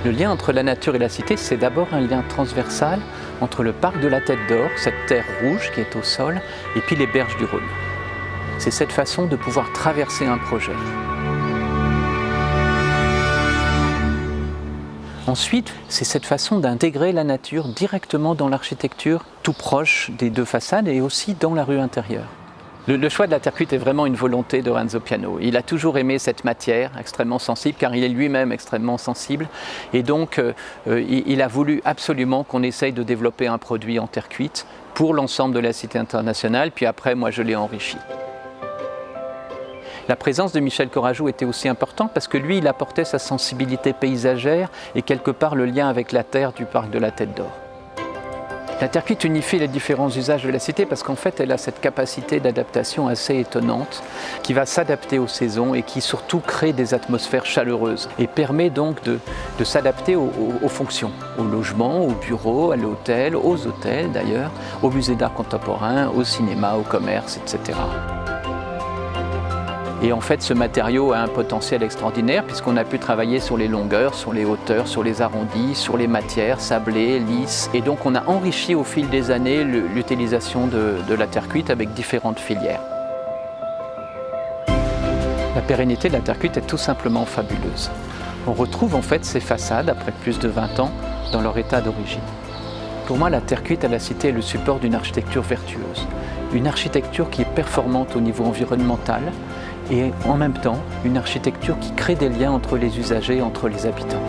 Le lien entre la nature et la cité, c'est d'abord un lien transversal entre le parc de la Tête d'Or, cette terre rouge qui est au sol, et puis les berges du Rhône. C'est cette façon de pouvoir traverser un projet. Ensuite, c'est cette façon d'intégrer la nature directement dans l'architecture, tout proche des deux façades et aussi dans la rue intérieure. Le choix de la terre cuite est vraiment une volonté de Renzo Piano. Il a toujours aimé cette matière extrêmement sensible, car il est lui-même extrêmement sensible. Et donc, il a voulu absolument qu'on essaye de développer un produit en terre cuite pour l'ensemble de la Cité internationale. Puis après, moi, je l'ai enrichi. La présence de Michel Courajou était aussi importante parce que lui, il apportait sa sensibilité paysagère et quelque part le lien avec la terre du parc de la Tête d'Or. La terre cuite unifie les différents usages de la cité parce qu'en fait, elle a cette capacité d'adaptation assez étonnante qui va s'adapter aux saisons et qui surtout crée des atmosphères chaleureuses et permet donc de s'adapter aux fonctions, au logement, au bureau, à l'hôtel, aux hôtels d'ailleurs, au musée d'art contemporain, au cinéma, au commerce, etc. Et en fait, ce matériau a un potentiel extraordinaire puisqu'on a pu travailler sur les longueurs, sur les hauteurs, sur les arrondis, sur les matières sablées, lisses. Et donc on a enrichi au fil des années l'utilisation de la terre cuite avec différentes filières. La pérennité de la terre cuite est tout simplement fabuleuse. On retrouve en fait ces façades, après plus de 20 ans, dans leur état d'origine. Pour moi, la terre cuite à la cité est le support d'une architecture vertueuse. Une architecture qui est performante au niveau environnemental, et en même temps une architecture qui crée des liens entre les usagers, entre les habitants.